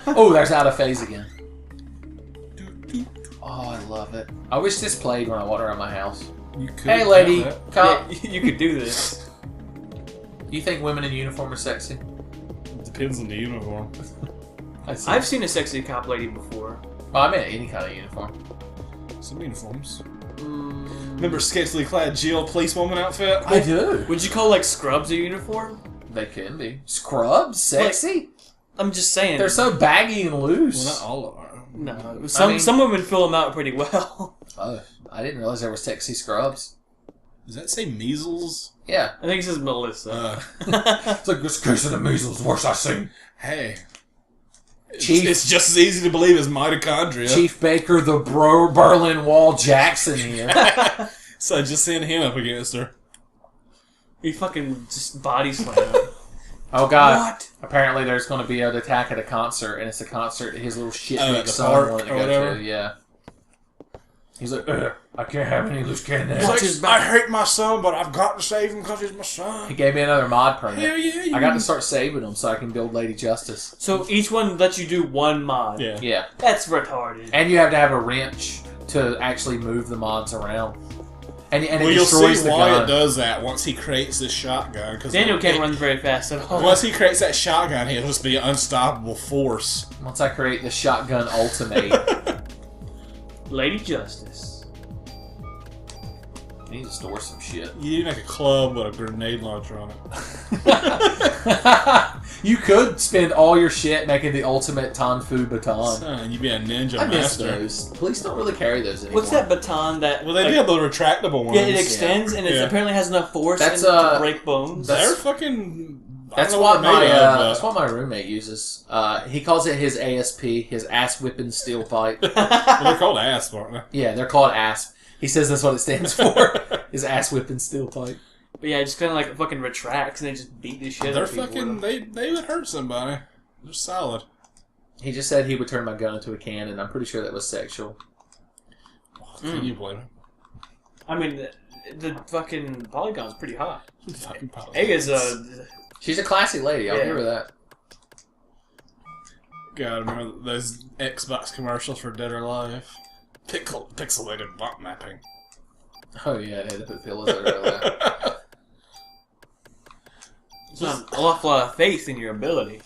Oh, there's out of phase again. Oh, I love it. I wish this played when I walk around my house. You could. Hey, lady, cop. Yeah, you could do this. You think women in uniform are sexy? Depends on the uniform. I've seen a sexy cop lady before. Well, I meant any kind of uniform. Some uniforms. Remember scantily clad jail policewoman outfit? I do. Would you call like scrubs a uniform? They can be. Scrubs? Sexy? I'm just saying. They're so baggy and loose. Well, not all of them. No, some women fill them out pretty well. Oh, I didn't realize there were sexy scrubs. Does that say measles? Yeah. I think it says Melissa. It's like this case of the measles, worst I've seen. Hey. Chief, it's just as easy to believe as mitochondria. Chief Baker, the Berlin Wall Jackson here. So just send him up against her. He fucking just body slam. Oh god. What? Apparently there's going to be an attack at a concert, and it's a concert his little shit at big the son park wanted to or go whatever? to. Yeah. He's like, I can't have any loose cannons. He's like, I hate my son, but I've got to save him because he's my son. He gave me another mod permit. Hell yeah. I got to start saving them so I can build Lady Justice. So each one lets you do one mod. Yeah. Yeah. That's retarded. And you have to have a wrench to actually move the mods around. And it Well, you'll destroys see the why gun. it does that once he creates this shotgun. Cause Daniel can't run very fast at all. Once he creates that shotgun, he'll just be an unstoppable force. Once I create the shotgun ultimate. Lady Justice. I need to store some shit. You need to make a club with a grenade launcher on it. You could spend all your shit making the ultimate Tanfu baton. Son, you'd be a ninja I miss master. those. Police don't really carry those anymore. What's that baton that... Well, they do have the retractable ones. Yeah, it extends and it apparently has enough force That's, to break bones. They're fucking... That's what my roommate uses. He calls it his ASP, his ass whipping steel pipe. Well, they're called ASP, aren't they? Yeah, they're called ASP. He says that's what it stands for. His ass whipping steel pipe. But yeah, it just kind of like fucking retracts and they just beat the shit out They're of people. fucking... They would hurt somebody. They're solid. He just said he would turn my gun into a cannon. I'm pretty sure that was sexual. Can you blame him? I mean, the fucking polygon's pretty hot. Fucking Ega's She's a classy lady. I'll give her that. God, remember those Xbox commercials for Dead or Alive? Pixelated bot mapping. Oh yeah, they had to put pillows over that. It's not an awful lot of faith in your ability.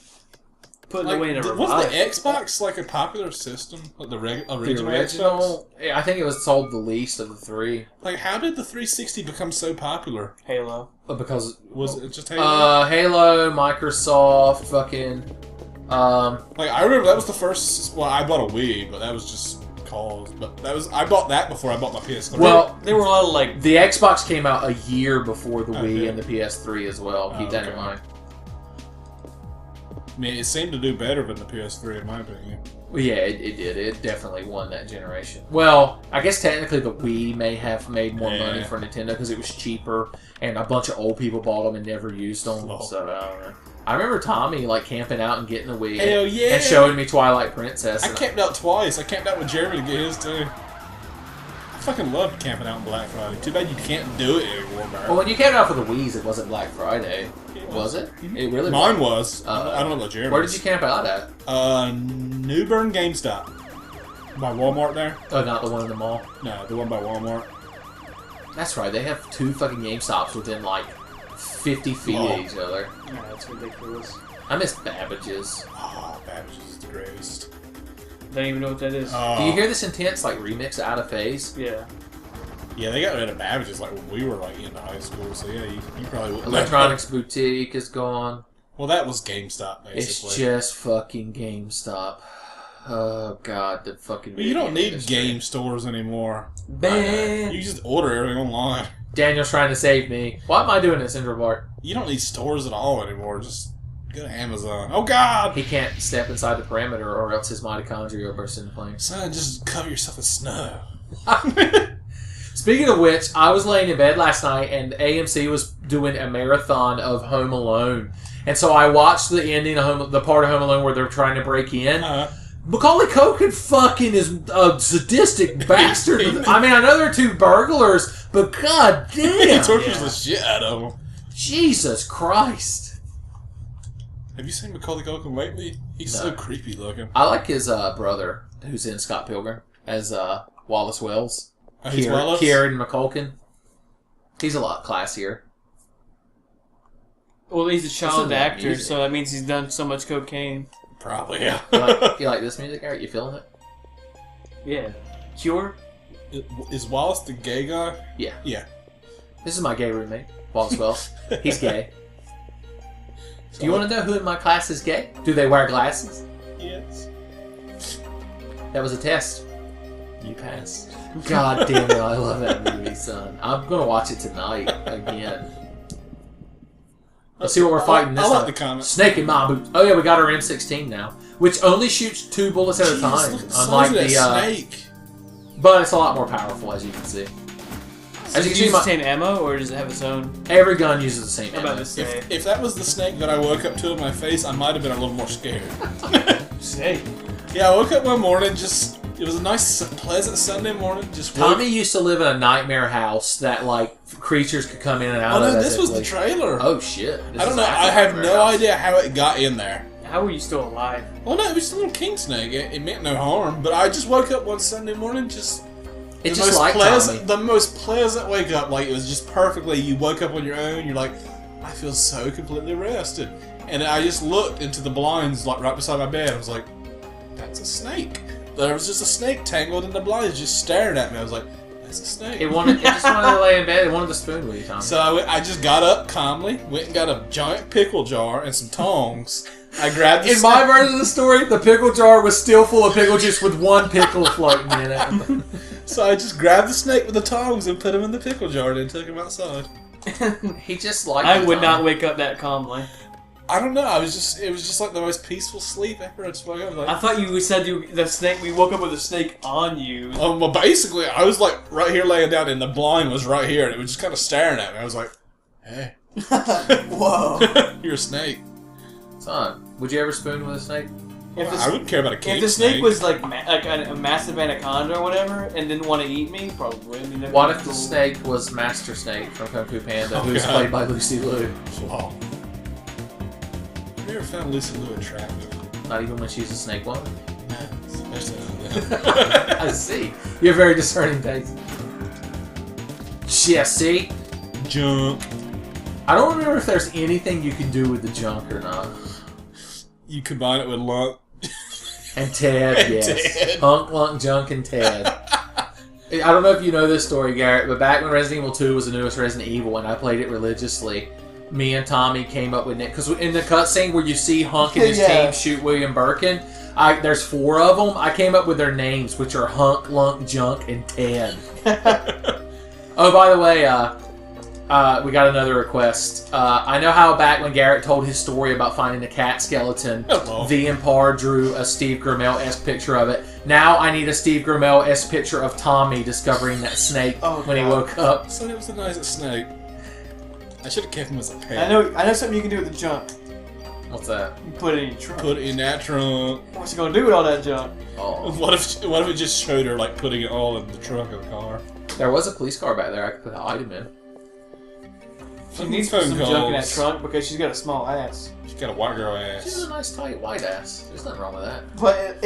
Putting away in a revive. Was the Xbox like a popular system? Like the original Xbox? Yeah, I think it was sold the least of the three. Like, how did the 360 become so popular? Halo. Because Was it just Halo? Halo, Microsoft, fucking. Like, I remember that was the first. Well, I bought a Wii, but that was just cause. But that was I bought that before I bought my PS3. Well, there were a lot of like the Xbox came out a year before the Wii Okay. and the PS3 as well. Keep that in okay. mind. I mean, it seemed to do better than the PS3 in my opinion. Well, yeah, it did. It definitely won that generation. Well, I guess technically the Wii may have made more money for Nintendo because it was cheaper, and a bunch of old people bought them and never used them. Oh. So I don't know. I remember Tommy like camping out and getting a Wii Hell yeah! and showing me Twilight Princess. I camped out twice. I camped out with Jeremy to get his too. I fucking loved camping out on Black Friday. Too bad you can't do it anymore, bro. Well, when you camped out for the Wii's, it wasn't Black Friday, was it? It really Mine was. was. I don't know about Jeremy's. Where did you camp out at? New Bern GameStop. By Walmart there? Oh, not the one in the mall. No, the one by Walmart. That's right. They have two fucking GameStops within like 50 feet of each other. yeah, that's ridiculous. I miss Babbage's. Oh, Babbage's is the greatest. Don't even know what that is. Do you hear this intense like remix of Out of Phase? Yeah. Yeah, they got rid of Babbage's like when we were like into high school, so yeah, you probably wouldn't. Electronics Boutique is gone. Well, that was GameStop, basically. It's just fucking GameStop. Oh god, the fucking. But you don't need industry. game stores anymore. Man. You just order everything online. Daniel's trying to save me. Why am I doing this, Introvert? You don't need stores at all anymore. Just go to Amazon. Oh god! He can't step inside the perimeter or else his mitochondria will burst into flames. Son, just cover yourself in snow. Speaking of which, I was laying in bed last night and AMC was doing a marathon of Home Alone. And so I watched the ending of the part of Home Alone where they're trying to break in. Macaulay Culkin fucking is a sadistic bastard. I mean, I know they're two burglars, but god damn. He tortures the shit out of them. Jesus Christ. Have you seen Macaulay Culkin lately? He's so creepy looking. I like his brother, who's in Scott Pilgrim, as Wallace Wells. Oh, he's Wallace? Kieran McCulkin. He's a lot classier. Well, he's a child actor, so that means he's done so much cocaine. Probably, yeah. You like this music, Eric? You feeling it? Yeah. Cure? Is Wallace the gay guy? Yeah. Yeah. This is my gay roommate, Wallace Wells. He's gay. Do you want to know who in my class is gay? Do they wear glasses? Yes. That was a test. You passed. God damn it, I love that movie, son. I'm going to watch it tonight again. Let's see what we're fighting this I like time. the comment. Snake in my boots. Oh yeah, we got our M16 now, which only shoots 2 bullets at a time, unlike the snake. But it's a lot more powerful, as you can see. Does it use the same ammo, or does it have its own? Every gun uses the same ammo. If that was the snake that I woke up to in my face, I might have been a little more scared. Snake. Yeah, I woke up one morning, it was a nice, pleasant Sunday morning. Tommy used to live in a nightmare house that, like, creatures could come in and out of. Oh no, this was the trailer. Oh shit. I don't know, I have no idea how it got in there. How were you still alive? Well, no, it was just a little king snake. It meant no harm, but I just woke up one Sunday morning, It's just like Tommy. The most pleasant wake up, like, it was just perfectly, you woke up on your own, you're like, I feel so completely rested. And I just looked into the blinds, like, right beside my bed, I was like, that's a snake. There was just a snake tangled in the blinds just staring at me. I was like, that's a snake. It just wanted to lay in bed. It wanted to spoon with you, Tommy. So I just got up calmly, went and got a giant pickle jar and some tongs. I grabbed the In my version of the story, the pickle jar was still full of pickle juice with 1 pickle floating in it. So I just grabbed the snake with the tongs and put him in the pickle jar and then took him outside. He just liked I would not wake up that calmly. I don't know. It was just like the most peaceful sleep ever. I just woke up like, I thought you said the snake. We woke up with a snake on you. Well, basically, I was like right here laying down, and the blind was right here, and it was just kind of staring at me. I was like, "Hey, whoa, you're a snake." Son, would you ever spoon with a snake? I wouldn't care about a king. If the snake was like a massive anaconda or whatever, and didn't want to eat me, probably. What if the snake was Master Snake from Kung Fu Panda, who's played by Lucy Liu? Wow. I've never found Lucy Liu attractive. Not even when she's a snake woman? Especially I see. You have very discerning taste. Yeah, see? Junk. I don't remember if there's anything you can do with the junk or not. You combine it with Lunk. And Ted, And yes. Ted. Hunk, Lunk, Junk, and Ted. I don't know if you know this story, Garrett, but back when Resident Evil 2 was the newest Resident Evil and I played it religiously, me and Tommy came up with Nick. Because in the cutscene where you see Hunk and his team shoot William Birkin, there's 4 of them. I came up with their names, which are Hunk, Lunk, Junk, and Ted. Oh, by the way, we got another request. I know how back when Garrett told his story about finding the cat skeleton, V and Par drew a Steve Grimmel-esque picture of it. Now I need a Steve Grimmel-esque picture of Tommy discovering that snake when he woke up. I said it was the nicest snake. I should have kept him as a pet. I know something you can do with the junk. What's that? You put it in your trunk. Put it in that trunk. What's he gonna do with all that junk? Oh. What if it just showed her like putting it all in the trunk of the car? There was a police car back there I could put an item in. She needs to put some junk in that trunk because she's got a small ass. She's got a white girl ass. She's a nice tight white ass. There's nothing wrong with that. But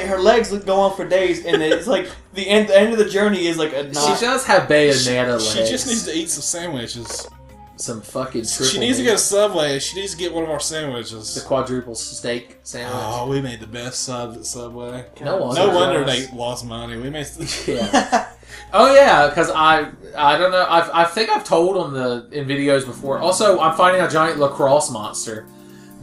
her legs go on for days, and it's like the end of the journey is like a knot. She does have bayonetta legs. She just needs to eat some sandwiches. Some fucking triple She needs to meat. get a Subway. She needs to get one of our sandwiches. The quadruple steak sandwich. Oh, we made the best subs at Subway. No wonder they lost money. We made. Yeah. Oh yeah, because I don't know. I think I've told in videos before. Also, I'm finding a giant lacrosse monster.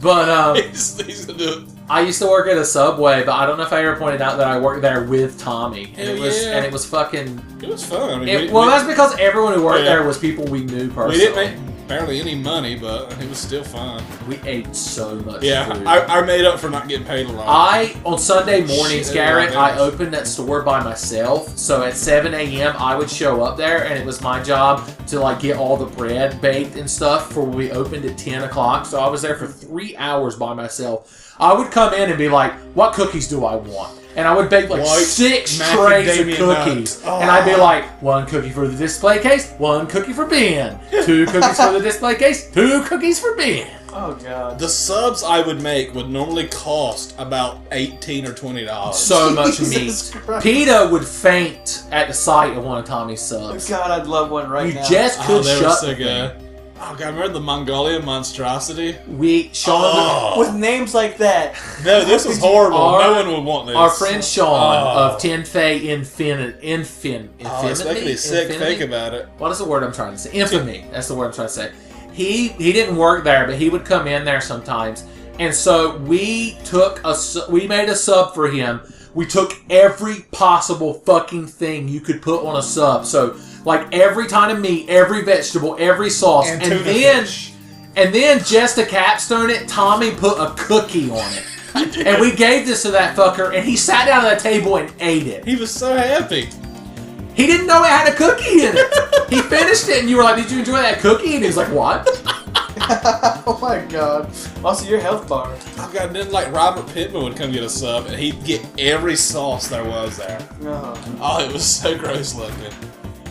But he's gonna do it. I used to work at a Subway, but I don't know if I ever pointed out that I worked there with Tommy, and it was fucking. It was fun. I mean, that's because everyone who worked there was people we knew personally. We didn't make barely any money, but it was still fun. We ate so much. Yeah, food. I made up for not getting paid a lot. On Sunday mornings, Garrett, I opened that store by myself. So at 7 a.m., I would show up there, and it was my job to like get all the bread baked and stuff for when we opened at 10 o'clock. So I was there for 3 hours by myself. I would come in and be like, "What cookies do I want?" And I would bake like 6 trays of cookies. And I'd be like, 1 cookie for the display case, 1 cookie for Ben, 2 cookies for the display case, 2 cookies for Ben. Oh god. The subs I would make would normally cost about $18 or $20. So much Jesus meat. Christ. PETA would faint at the sight of one of Tommy's subs. God, I'd love one right You now. just could they were shut so the good. thing. Oh god, remember the Mongolian monstrosity? Sean, Oh. With names like that. No, this was horrible. Our- No one would want this. our friend Sean Oh. of Infinity. Oh, it's making me sick. Think about it. What is the word I'm trying to say? Infamy. That's the word I'm trying to say. He didn't work there, but he would come in there sometimes. And so we made a sub for him. We took every possible fucking thing you could put on a sub. So like every kind of meat, every vegetable, every sauce, And and tuna then fish. and then just to capstone it, Tommy put a cookie on it. And we gave this to that fucker, and he sat down at that table and ate it. He was so happy. He didn't know it had a cookie in it. He finished it, and you were like, "Did you enjoy that cookie?" And he was like, "What?" Oh my god. Also, your health bar. Oh god, and then like Robert Pittman would come get a sub, and he'd get every sauce there was there. Oh, it was so gross looking.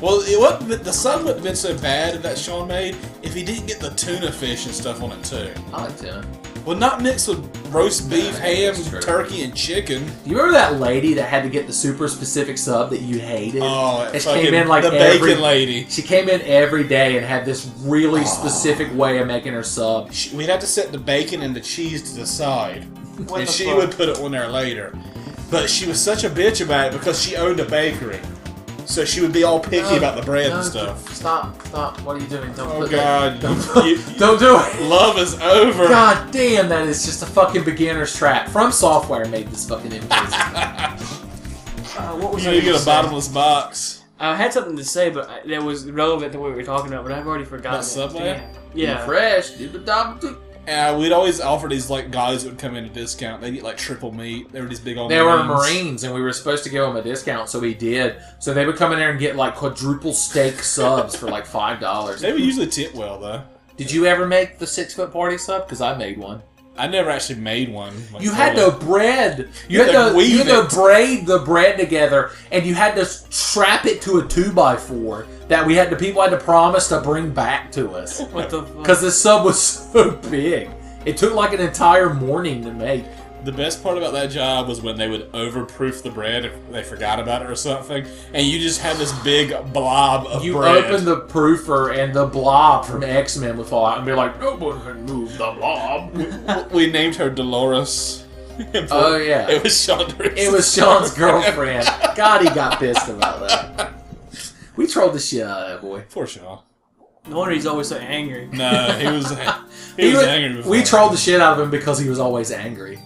Well, the sub wouldn't have been so bad that Sean made if he didn't get the tuna fish and stuff on it too. I like tuna. Well, not mixed with roast beef, ham, that's true. turkey, and chicken. Do you remember that lady that had to get the super specific sub that you hated? Oh, And she fucking came in like the every bacon lady. She came in every day and had this really specific way of making her sub. We'd have to set the bacon and the cheese to the side, What and the she fuck? would put it on there later. But she was such a bitch about it because she owned a bakery, so she would be all picky about the bread and stuff. Stop! What are you doing? Don't Oh put god, that. you- Don't do it. love is over. God damn, that is just a fucking beginner's trap. From Software made this fucking image. What was You I need to gonna get a say? bottomless box. I had something to say, but that was relevant to what we were talking about, but I've already forgotten. About Subway? Yeah. Fresh. We'd always offer these like guys that would come in at a discount. They get like triple meat. They were these big old. They were Marines. Marines, and we were supposed to give them a discount, so we did. So they would come in there and get like quadruple steak subs for like $5. They would usually tip well though. Did you ever make the 6-foot party sub? Because I made one. I never actually made one. Like, You had to bread. You had to weave it. braid the bread together, and you had to strap it to a 2x4 that people had to promise to bring back to us. What the fuck? Because the sub was so big. It took like an entire morning to make. The best part about that job was when they would overproof the bread if they forgot about it or something, and you just had this big blob of You bread. open the proofer, and the blob from X-Men would fall out and be like, "Nobody can move the blob." We named her Dolores. Oh, yeah. It was Sean. It was Sean's girlfriend. God, he got pissed about that. We trolled the shit out of that boy. Poor Sean. No wonder he's always so angry. No, he was. He was angry before. We trolled the shit out of him because he was always angry.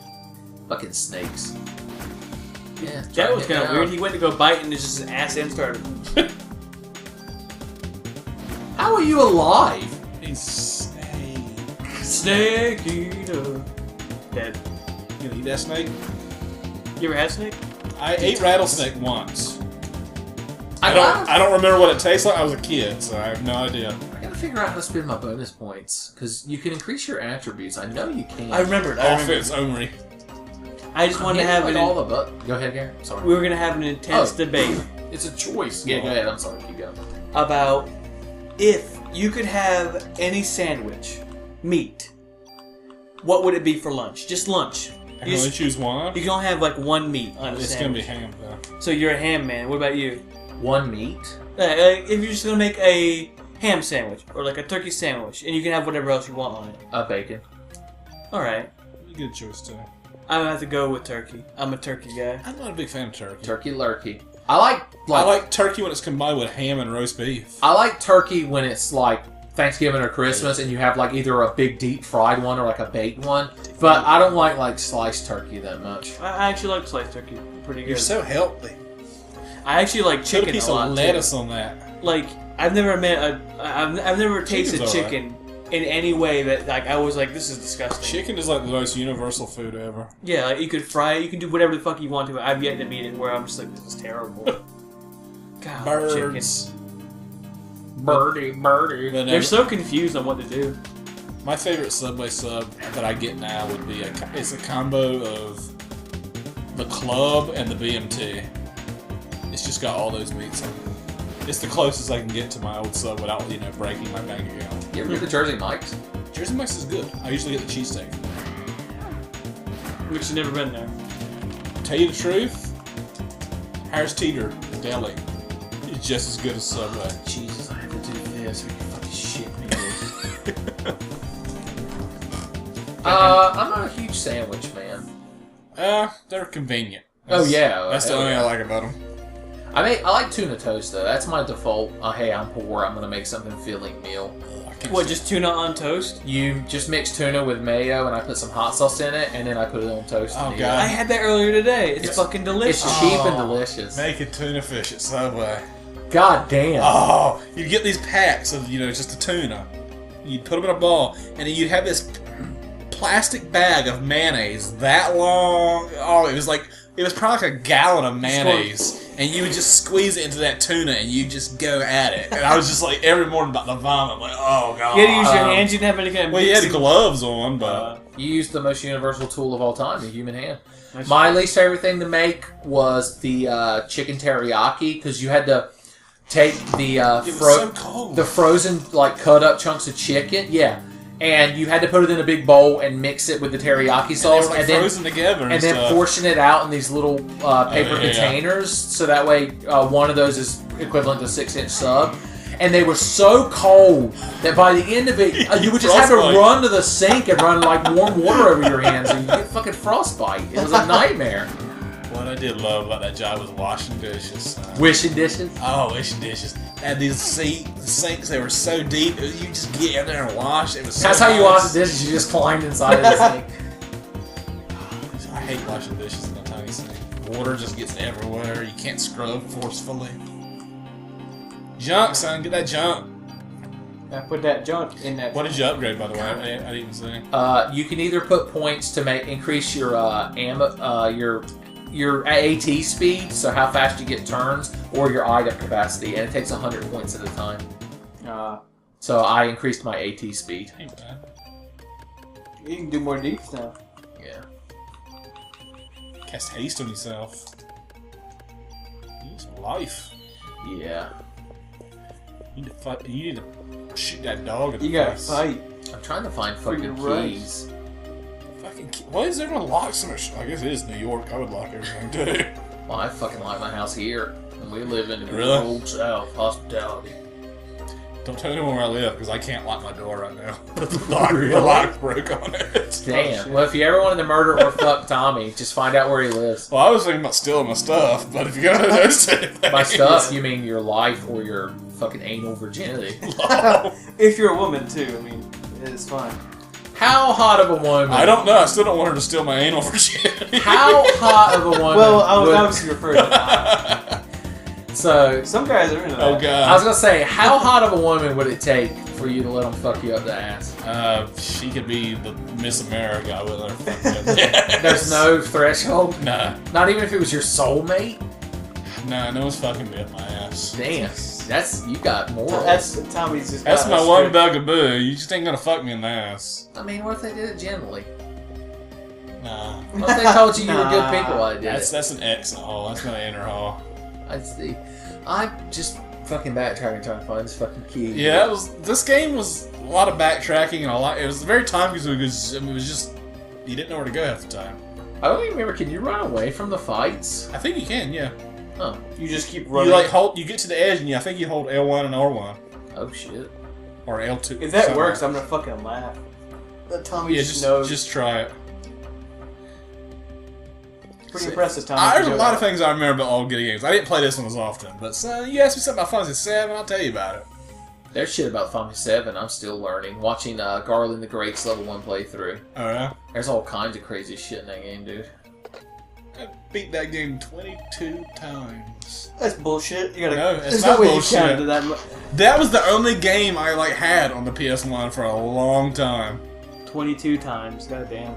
Fucking snakes. Yeah, That was kind of weird. He went to go bite and just his ass end started. How are you alive? He's snake. Snake eater. Dead. You gonna eat that snake? You ever had snake? I ate rattlesnake once. I I don't remember what it tastes like. I was a kid, so I have no idea. gotta figure out how to spend my bonus points because you can increase your attributes. I know you can. I remembered. Offense only. I just wanted to have like an. all the Go ahead, Gary. Sorry. We were gonna have an intense Oh. debate It's a choice. Yeah, go ahead. I'm sorry. You go. about if you could have any sandwich, meat. What would it be for lunch? Just lunch. I can only choose one. You can only have like one meat on a It's gonna be sandwich. ham though. So you're a ham man. What about you? One meat. If you're just gonna make a ham sandwich or like a turkey sandwich, and you can have whatever else you want on it. Bacon. All right. Good choice too. I would have to go with turkey. I'm a turkey guy. I'm not a big fan of turkey. Turkey lurkey. I like I like turkey when it's combined with ham and roast beef. I like turkey when it's like Thanksgiving or Christmas and you have like either a big deep fried one or like a baked one. But I don't like sliced turkey that much. I actually like sliced turkey. Pretty good. You're so healthy. I actually like Put chicken a piece a lot of too. lettuce on that. Like I've never met I've never tasted Chicken's alright. chicken in any way that like I was like this is disgusting. Chicken is like the most universal food ever. Yeah, like you could fry it, you can do whatever the fuck you want to it. I've yet to meet it where I'm just like this is terrible. God, Birds. Birdie. But They're so confused on what to do. my favorite Subway sub that I get now would be it's a combo of the club and the BMT. It's just got all those meats in it. It's the closest I can get to my old sub without, breaking my bank account. You ever get the Jersey Mike's? Jersey Mike's is good. I usually get the cheesesteak. Which you've never been there. Tell you the truth, Harris Teeter Deli is just as good as Subway. Jesus, I have to do this. Are you fucking shit me, dude? I'm not a huge sandwich man. They're convenient. Oh yeah, That's the only thing I like about them. I like tuna toast though. That's my default. Hey, I'm poor. I'm gonna make something filling meal. What, just tuna on toast? You just mix tuna with mayo, and I put some hot sauce in it, and then I put it on toast. Oh, and eat God. I had that earlier today. It's fucking it. delicious. It's cheap and delicious. Making tuna fish at Subway. God damn. Oh, you get these packs of, just a tuna. You'd put them in a ball, and then you'd have this plastic bag of mayonnaise that long. Oh, it was probably like a gallon of mayonnaise. And you would just squeeze it into that tuna, and you just go at it. And I was just like, every morning about to vomit. I'm like, oh, God. You had to use your hands. You didn't have any kind of Well, you had gloves on, but... You used the most universal tool of all time, the human hand. My least favorite thing to make was the chicken teriyaki, because you had to take the the frozen, cut up chunks of chicken. Yeah. And you had to put it in a big bowl and mix it with the teriyaki sauce, and then frozen together, and then portion it out in these little paper containers, so that way one of those is equivalent to a 6-inch sub. And they were so cold that by the end of it, you would just have to run to the sink and run like warm water over your hands, and you get fucking frostbite. It was a nightmare. What I did love about that job was washing dishes. Wishing dishes? Oh, wishing dishes. Had these sinks, they were so deep, you just get in there and wash. It was so That's how nice. you wash the dishes, you just climbed inside of the sink. I hate washing dishes in a tiny sink. Water just gets everywhere, you can't scrub forcefully. Junk, son, get that junk. I put that junk in that. What did you upgrade, by the way? I didn't even say. You can either put points to increase your your AT speed, so how fast you get turns, or your item capacity, and it takes 100 points at a time. So I increased my AT speed. Ain't bad. You can do more deeps now. Yeah. Cast haste on yourself. You need some life. Yeah. You need to fight. You need to shoot that dog in the You gotta face. fight. I'm trying to find fucking keys. Why does everyone lock so much? I guess it is New York. I would lock everything too. Well, I fucking like my house here, and we live in the Really? old South hospitality. Don't tell anyone where I live, because I can't lock my door right now. The lock broke on it. Damn. Well, if you ever wanted to murder or fuck Tommy, just find out where he lives. Well, I was thinking about stealing my stuff, but if you're gonna do those two things... By stuff, you mean your life or your fucking anal virginity. If you're a woman too, I mean, it's fine. How hot of a woman? I don't know. I still don't want her to steal my anal virginity. How hot of a woman? Well, I was would- obviously referring to that. So, Some guys are into that. Oh, God. I was gonna say, how hot of a woman would it take for you to let them fuck you up the ass? She could be the Miss America. I wouldn't let her fuck me up. Yes. There's no threshold. Nah. Not even if it was your soulmate. Nah, no one's fucking me up my ass. Damn, you got morals. That's Tommy's just. That's got my a one strict- bugaboo. You just ain't gonna fuck me in the ass. I mean, what if they did it gently? Nah. What if they told you you were good people while they did it? That's an exit hole. That's not an inner hole. I see. I'm just fucking backtracking trying to find this fucking key. Yeah, this game was a lot of backtracking and it was very time consuming because it was just you didn't know where to go half the time. I don't even remember. Can you run away from the fights? I think you can, yeah. Huh. You just keep You running. you get to the edge and I think you hold L1 and R1 Oh shit. or L2. If that something. works, I'm gonna fucking laugh. That Tommy Yeah, just knows. just try it. Pretty impressive, Tommy. There's a lot of things I remember about old video games. I didn't play this one as often, but you asked me something about Final Fantasy 7, I'll tell you about it. There's shit about Final Fantasy 7 I'm still learning. Watching Garland the Great's level 1 playthrough. Oh yeah? There's all kinds of crazy shit in that game, dude. I beat that game 22 times. That's bullshit. You gotta. No, it's there's not no way bullshit. you counted that. That was the only game I had on the PS1 for a long time. 22 times. Goddamn.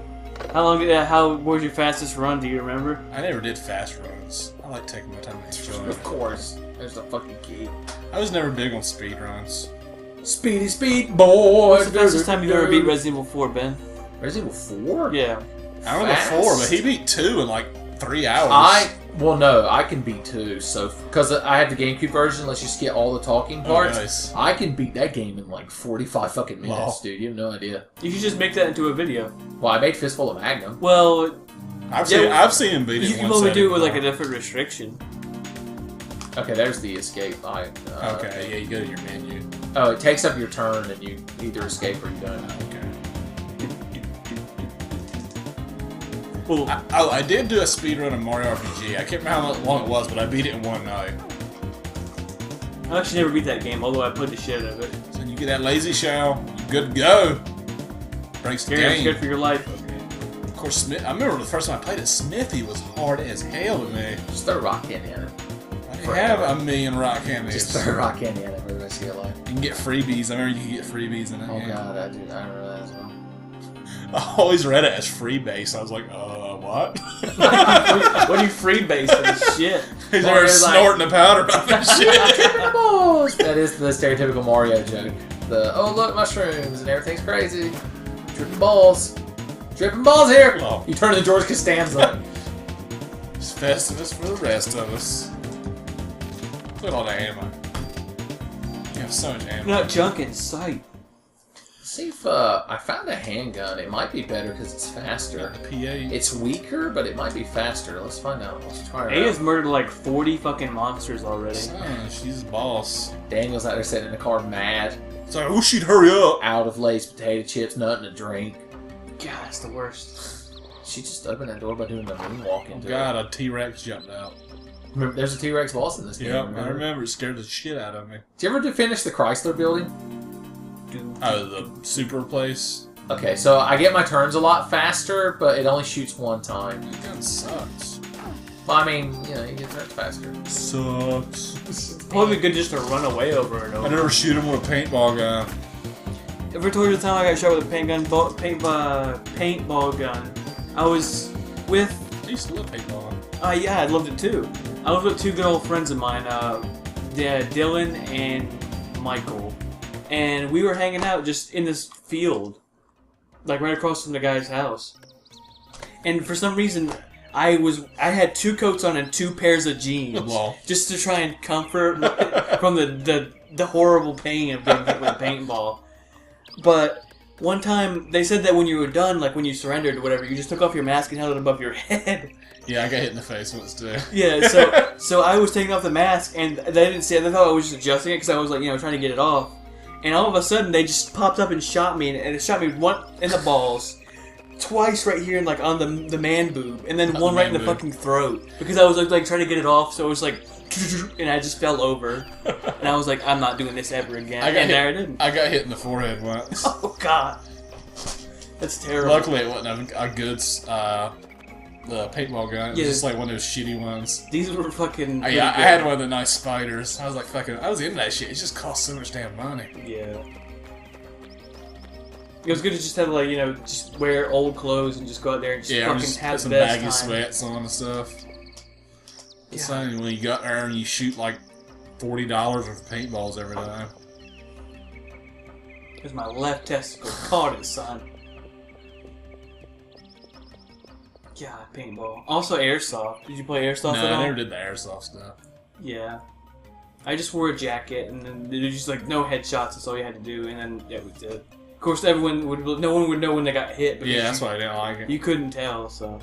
How long? What was your fastest run? Do you remember? I never did fast runs. I like taking my time to enjoy it. Of course. There's the fucking key. I was never big on speed runs. Speedy speed boy. What's the fastest time you ever beat Resident Evil 4, Ben? Resident Evil 4? Yeah. I don't know Fast? 4, but he beat 2 in like 3 hours. Well, no, I can beat 2. So, because I have the GameCube version, lets you skip all the talking parts. Nice. I can beat that game in like 45 fucking minutes, Wow. dude. You have no idea. You should just make that into a video. Well, I made Fistful of Magnum. Well, I've seen him beat it. you can one only setting do it with like a before. different restriction. Okay, there's the escape. Okay, yeah, you go to your menu. Oh, it takes up your turn, and you either escape or you don't. Okay. Well, I did do a speedrun of Mario RPG. I can't remember how long it was, but I beat it in one night. I actually never beat that game, although I played the shit out of it. So you get that lazy shell, you're good to go. Breaks the You're game. scared for your life. Okay. Of course, Smith. I remember the first time I played it. Smithy was hard as hell to me. Just throw rock candy in it. I didn't have a million rock candies. Just throw rock candy in it for the rest of your life. You can get freebies. I remember you could get freebies in it. Oh yeah. god, I remember that as well. I always read it as freebase. I was like, what? What do you freebase for this shit? He's Mario, already snorting the powder up and shit. Tripping the balls! That is the stereotypical Mario joke. The, oh look, mushrooms, and everything's crazy. Tripping balls. Tripping balls here! Oh. You turn to George Costanza. It's Festivus for the rest of us. Look at all the ammo. You have so much ammo. Not junk in sight. See if I found a handgun. It might be better because it's faster. P8. It's weaker, but it might be faster. Let's find out. Let's try it A out. has murdered like 40 fucking monsters already. She's boss. Daniel's out there sitting in the car mad. It's like, oh, she'd hurry up. Out of Lay's potato chips, nothing to drink. God, that's the worst. She just opened that door by doing the moonwalk Oh, into God, it. a T-Rex jumped out. Remember, there's a T-Rex boss in this game. Yep, remember? I remember. It scared the shit out of me. Did you ever finish the Chrysler building? Oh, the super place? Okay, so I get my turns a lot faster, but it only shoots one time. That gun sucks. Well, I mean, you know, you get turns faster. Sucks. It's probably good just to run away over and I over. never shoot him with a paintball gun. Ever told you the time I got shot with a paintball gun? I was with... I used to love paintball. yeah, I loved it too. I was with two good old friends of mine, Dylan and Michael. And we were hanging out just in this field, like right across from the guy's house. And for some reason, I had 2 coats on and 2 pairs of jeans, Lol. just to try and comfort from the horrible pain of getting hit with a paintball. But one time, they said that when you were done, like when you surrendered or whatever, you just took off your mask and held it above your head. Yeah, I got hit in the face once too. Yeah, so I was taking off the mask, and they didn't see it. They thought I was just adjusting it because I was like, trying to get it off. And all of a sudden, they just popped up and shot me, and it shot me one in the balls, twice right here, and like on the man boob, and then one right in the fucking throat because I was like trying to get it off. So it was like, and I just fell over, and I was like, I'm not doing this ever again. And there I didn't. I got hit in the forehead once. Oh God, that's terrible. Luckily, it wasn't a good the paintball gun. It was just like one of those shitty ones. These were fucking. I had one of the nice spiders. I was like, I was into that shit. It just cost so much damn money. Yeah. It was good to just have just wear old clothes and just go out there and just fucking just have put some the best baggy time. sweats on and stuff. Yeah. It's funny when you got there and you shoot like $40 worth of paintballs every time. Because my left testicle caught it, son. God, paintball. Also airsoft. Did you play airsoft No, at all? I never did the airsoft stuff. Yeah. I just wore a jacket and then there was just like no headshots. That's all you had to do, and then that was it. Of course, no one would know when they got hit. Because Yeah, that's why I didn't like it. You couldn't tell, so.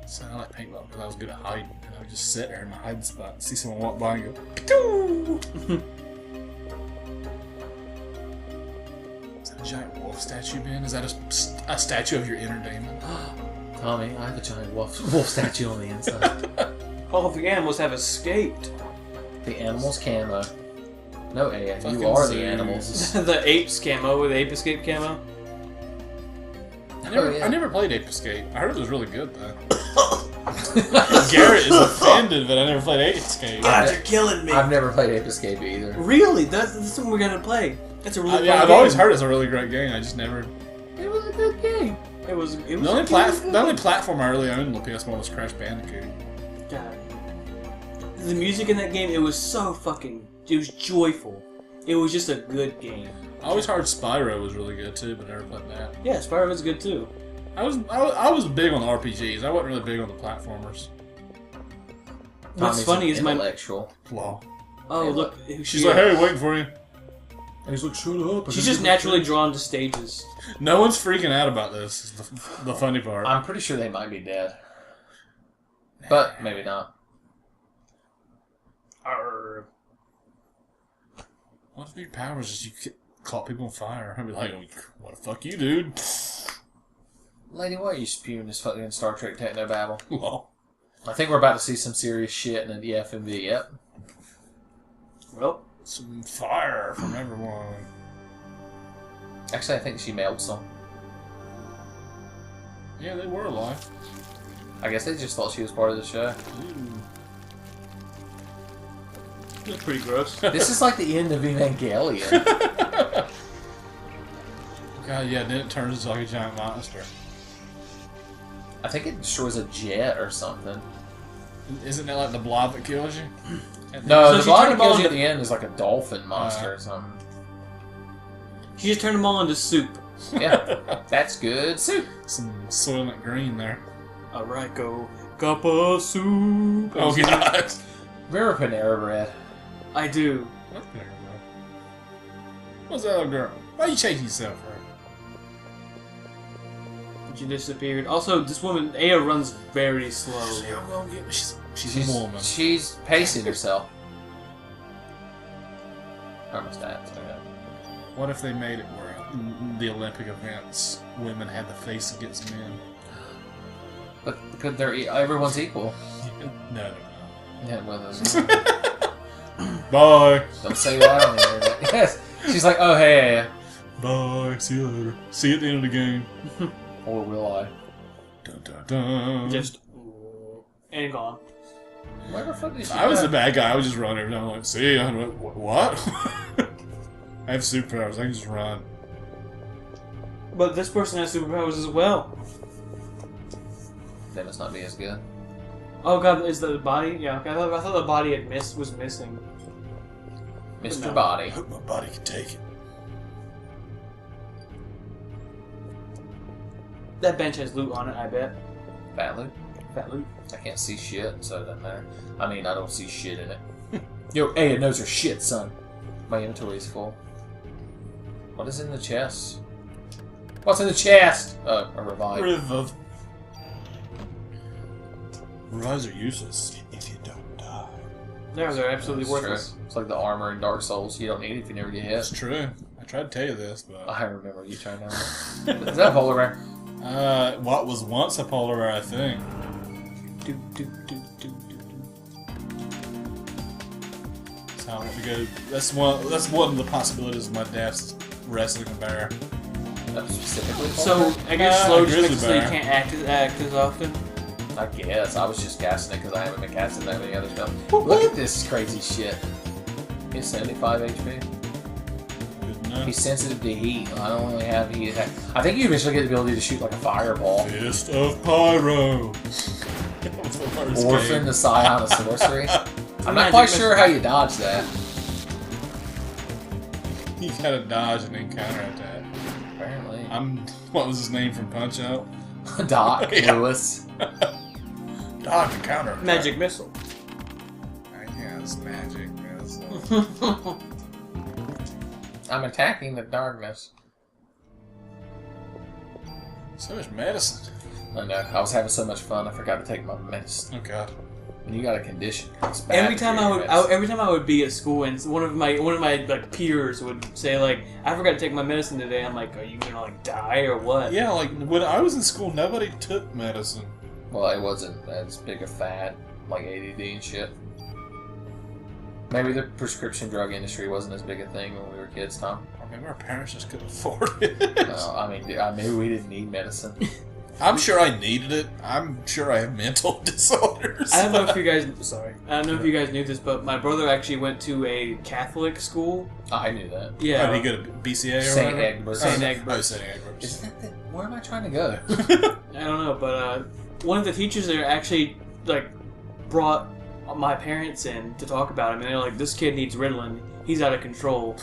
So I like paintball because I was good at hiding. And I would just sit there in my hiding spot and see someone walk by and go, "Pew!" Is that a giant wolf statue, man? Is that a statue of your inner demon? Tommy, I have a giant wolf statue on the inside. All of the animals have escaped. The animals camo. No, A, Fucking you are zoos. the animals. The apes camo with ape escape camo. I never played Ape Escape. I heard it was really good though. Garrett is offended that I never played Ape Escape. God, you're killing me. I've never played Ape Escape either. Really? That's what we're gonna play. That's a really fun I've game. always heard it's a really great game. I just never. It was a good game. It was The only platform I really owned on the PS1 was Crash Bandicoot. God. The music in that game, it was so fucking. It was joyful. It was just a good game. I always heard Spyro was really good too, but never played that. Yeah, Spyro was good too. I was big on the RPGs. I wasn't really big on the platformers. What's funny is intellectual. Law. Oh, look. She's like, hey, waiting for you. And he's like, shut up. She's just naturally drawn to stages. No one's freaking out about this. Is the funny part. I'm pretty sure they might be dead. But maybe not. What if your power is just you caught people on fire? I'd be like, what the fuck you, dude? Lady, why are you spewing this fucking Star Trek techno babble? Law. I think we're about to see some serious shit in the FMV. Yep. Well, Some fire from everyone. Actually, I think she mailed some. Yeah, they were alive. I guess they just thought she was part of the show. that's pretty gross. This is like the end of Evangelion. God, yeah, then it turns into like a giant monster. I think it destroys a jet or something. Isn't that like the blob that kills you? No, So the she body turned them all kills you at into- the end is like a dolphin monster or something. She just turned them all into soup. Yeah, that's good soup. Some Soylent Green there. Alright, go. Cuppa soup. Oh, God. Remember Panera Bread? I do. What's that little girl? Why you chasing yourself, her? She disappeared. Also, this woman, Aya, runs very slow. She's a woman. She's pacing herself. Thermostat. Yeah. What if they made it where in the Olympic events, women had the face against men? But because everyone's equal. No. Yeah, well, Bye. don't say why on the internet. Yes. She's like, oh, hey. Bye. See you later. See you at the end of the game. Or will I? Dun, dun, dun. Just. And gone. Where the fuck did she I was go? the bad guy. I would just run every time. I'm like, see ya. I'm like, what? I have superpowers. I can just run. But this person has superpowers as well. They must not be as good. Oh god, is the body? Yeah, okay. I thought the body was missing. Mr. No. Body. I hope my body can take it. That bench has loot on it, I bet. Fat loot. Fat loot. I can't see shit, so it doesn't matter. I mean, I don't see shit in it. Yo, Aya knows her shit, son. My inventory is full. What is in the chest? What's in the chest? A revive. Revive. Revives are useless if you don't die. They're absolutely That's worthless. true. It's like the armor in Dark Souls. You don't need it if you never get That's hit. true. I tried to tell you this, but... I remember you trying to. Is that a polar bear? what was once a polar bear, I think. Do, do, do, do, do, do. So I want to go... That's one of the possibilities of my death's wrestling a bear. That specifically. So, I guess a slow just grizzly makes it so you bear. can't act as often. I guess. I was just casting it because I haven't been casting that many other stuff. Look at this crazy shit. He's 75 HP. Good enough. He's sensitive to heat. I don't really have heat attack. I think you eventually get the ability to shoot like a fireball. Fist of Pyro. That's the first Orphan game. the Scion of Sorcery. I'm not Magic quite missile. sure how you dodge that. You gotta dodge and then counterattack. Apparently. What was his name from Punch Out? Doc Yeah. Lewis. Dodge and counterattack. Magic missile. I guess magic missile. I'm attacking the darkness. So much medicine. I know. I was having so much fun. I forgot to take my medicine. Oh god. When you got a condition, it's bad Every to time take I your would, medicine. every time I would be at school and one of my like peers would say like, "I forgot to take my medicine today." I'm like, "Are you gonna like die or what?" Yeah, like when I was in school, nobody took medicine. Well, it wasn't as big a fad, like ADD and shit. Maybe the prescription drug industry wasn't as big a thing when we were kids, Tom. Or maybe our parents just couldn't afford it. I mean, maybe we didn't need medicine. I'm sure I needed it. I'm sure I have mental disorders. I don't know if you guys. Sorry, I don't know if you guys knew this, but my brother actually went to a Catholic school. I knew that. Yeah. Oh, did he go to BCA or St. whatever? Egbert. St. Egbert. Oh, St. Egbert. Isn't that where am I trying to go? I don't know, but one of the teachers there actually like brought my parents in to talk about him, and they're like, "This kid needs Ritalin. He's out of control."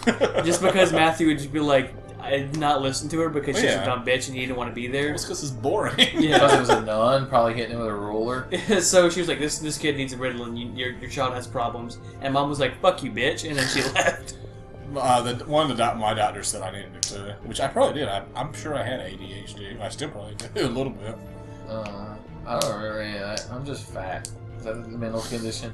Just because Matthew would just be like, I did not listen to her because she's a dumb bitch and you didn't want to be there. It's because it's boring. Yeah. Because it was a nun, probably hitting him with a ruler. So she was like, this kid needs a Ritalin, your child has problems. And Mom was like, fuck you, bitch, and then she left. One of my doctors said I needed it too, which I probably did. I'm sure I had ADHD. I still probably do a little bit. I don't remember any of that. I'm just fat. Is that a mental condition?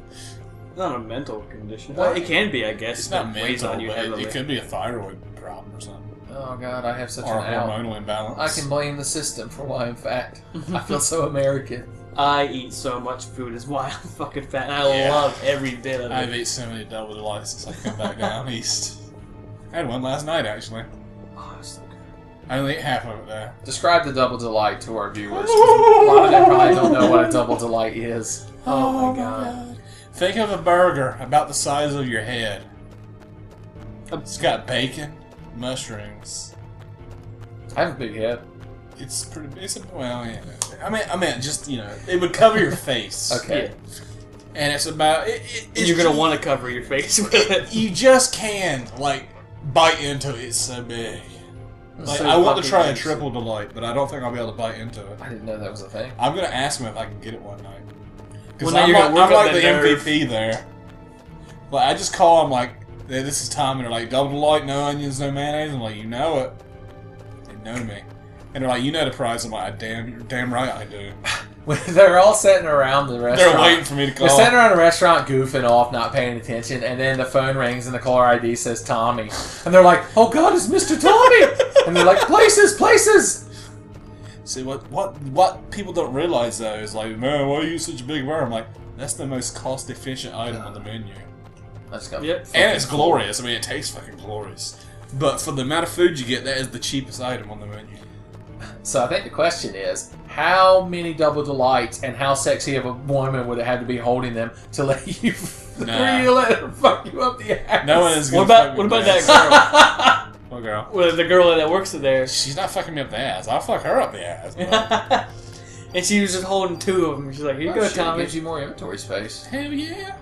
Not a mental condition. Well, it can be, I guess. It's not weighs mental, on you but heavily. it could be a thyroid problem or something. Oh God, I have such Or a an out. hormonal imbalance. I can blame the system for why I'm fat. I feel so American. I eat so much food is why I'm fucking fat, and I love every bit of it. I've ate so many double delights since I come back down east. I had one last night, actually. Oh, it's so good. I only ate half of it, though. Describe the double delight to our viewers. 'Cause a lot of them probably don't know what a double delight is. Oh, my God. Think of a burger about the size of your head. It's got bacon, mushrooms. I have a big head. It's pretty. Well, yeah. I mean, just it would cover your face. Okay. Yeah. And it's about. And you're gonna want to cover your face with it. You just can bite into it. It's so big. So I want to fucking try a big. triple delight, but I don't think I'll be able to bite into it. I didn't know that was a thing. I'm gonna ask him if I can get it one night. Because Well, now you're gonna work I'm up like the that nerve. MVP there. I just call him hey, this is Tom, and they're like, double delight, no onions, no mayonnaise. I'm like, you know it. They know me. And they're like, you know the price. I'm like, you're damn right I do. They're all sitting around the restaurant. They're waiting for me to call. They're sitting around the restaurant goofing off, not paying attention, and then the phone rings and the caller ID says Tommy. And they're like, oh God, it's Mr. Tommy! And they're like, places! See, what people don't realize, though, is man, why are you such a big burger? I'm like, that's the most cost-efficient item on the menu. Let's go. Yep. And it's glorious. I mean, it tastes fucking glorious. But for the amount of food you get, that is the cheapest item on the menu. So I think the question is, how many double delights and how sexy of a woman would it have to be holding them to let you let her fuck you up the ass? No one is. What about that girl? What girl? Well, the girl that works there. She's not fucking me up the ass. I'll fuck her up the ass. And she was just holding two of them. She's like, here you go, Shit, it Tommy. gives you more inventory space. Hell yeah.